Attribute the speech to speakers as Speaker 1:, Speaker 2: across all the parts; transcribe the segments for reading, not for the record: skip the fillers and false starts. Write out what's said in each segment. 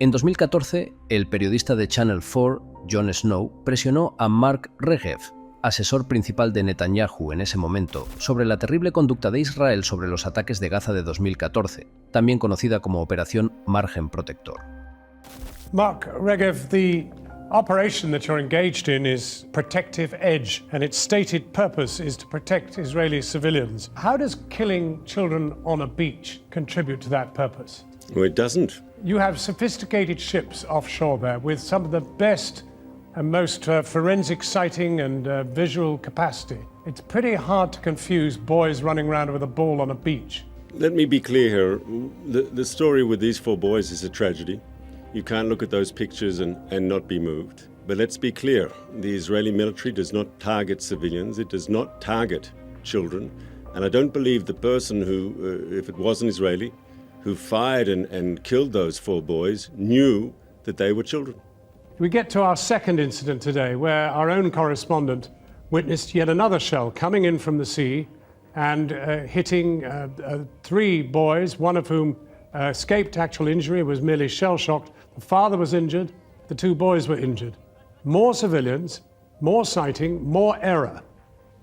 Speaker 1: En 2014, el periodista de Channel 4, Jon Snow, presionó a Mark Regev, asesor principal de Netanyahu en ese momento, sobre la terrible conducta de Israel sobre los ataques de Gaza de 2014, también conocida como Operación Margen Protector.
Speaker 2: Mark Regev, the operation that you're engaged in is Protective Edge, and its stated purpose is to protect Israeli civilians. How does killing children on a beach contribute to that purpose?
Speaker 3: Well, it doesn't.
Speaker 2: You have sophisticated ships offshore there with some of the best and most forensic sighting and visual capacity. It's pretty hard to confuse boys running around with a ball on a beach.
Speaker 3: Let me be clear here. The story with these 4 boys is a tragedy. You can't look at those pictures and not be moved. But let's be clear. The Israeli military does not target civilians. It does not target children. And I don't believe the person who, if it was an Israeli, who fired and killed those 4 boys knew that they were children.
Speaker 2: We get to our second incident today, where our own correspondent witnessed yet another shell coming in from the sea and hitting 3 boys, one of whom escaped actual injury, was merely shell-shocked. The father was injured, the 2 boys were injured. More civilians, more sighting, more error.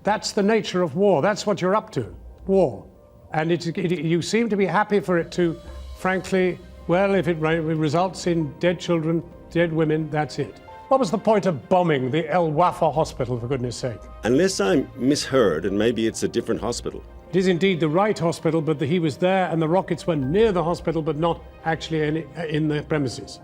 Speaker 2: That's the nature of war. That's what you're up to, war. And you seem to be happy for it to, frankly, well, if it results in dead children, dead women, that's it. What was the point of bombing the Al-Wafa hospital, for goodness sake?
Speaker 3: Unless I'm misheard, and maybe it's a different hospital.
Speaker 2: It is indeed the right hospital, but he was there and the rockets were near the hospital, but not actually in the premises.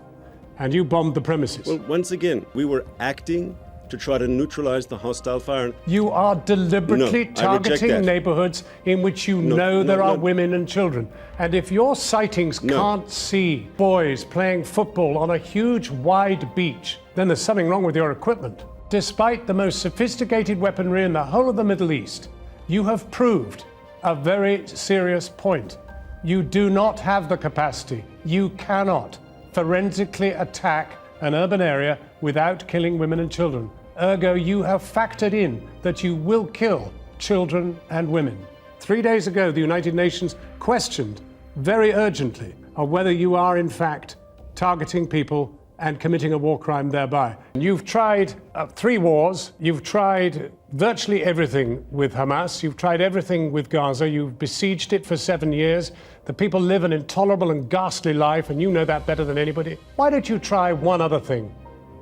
Speaker 2: And you bombed the premises.
Speaker 3: Well, once again, we were acting to try to neutralize the hostile fire.
Speaker 2: You are deliberately targeting neighborhoods in which you know there are women and children. And if your sightings can't see boys playing football on a huge, wide beach, then there's something wrong with your equipment. Despite the most sophisticated weaponry in the whole of the Middle East, you have proved a very serious point. You do not have the capacity. You cannot forensically attack an urban area without killing women and children. Ergo, you have factored in that you will kill children and women. 3 days ago, the United Nations questioned very urgently of whether you are in fact targeting people and committing a war crime thereby. You've tried 3 wars. You've tried virtually everything with Hamas. You've tried everything with Gaza. You've besieged it for 7 years. The people live an intolerable and ghastly life, and you know that better than anybody. Why don't you try one other thing?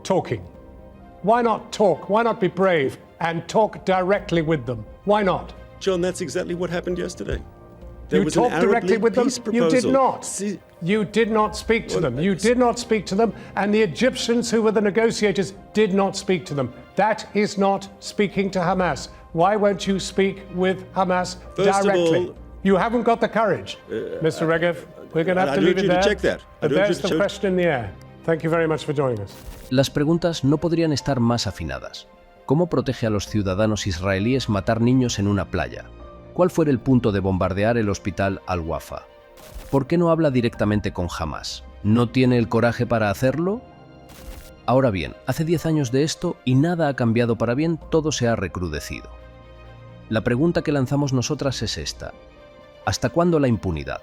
Speaker 2: Talking. Why not talk? Why not be brave and talk directly with them? Why not?
Speaker 3: John, that's exactly what happened yesterday.
Speaker 2: You talked directly with them? You did not. You did not speak to them. You did not speak to them, and the Egyptians, who were the negotiators, did not speak to them. That is not speaking to Hamas. Why won't you speak with Hamas directly? You haven't got the courage, Mr. Regev. We're going to have to leave it there.
Speaker 3: Check that.
Speaker 2: But there's the question in the air. Thank you very much for joining us.
Speaker 1: Las preguntas no podrían estar más afinadas. ¿Cómo protege a los ciudadanos israelíes matar niños en una playa? ¿Cuál fue el punto de bombardear el hospital Al-Wafa? ¿Por qué no habla directamente con Hamás? ¿No tiene el coraje para hacerlo? Ahora bien, hace 10 años de esto y nada ha cambiado para bien, todo se ha recrudecido. La pregunta que lanzamos nosotras es esta: ¿hasta cuándo la impunidad?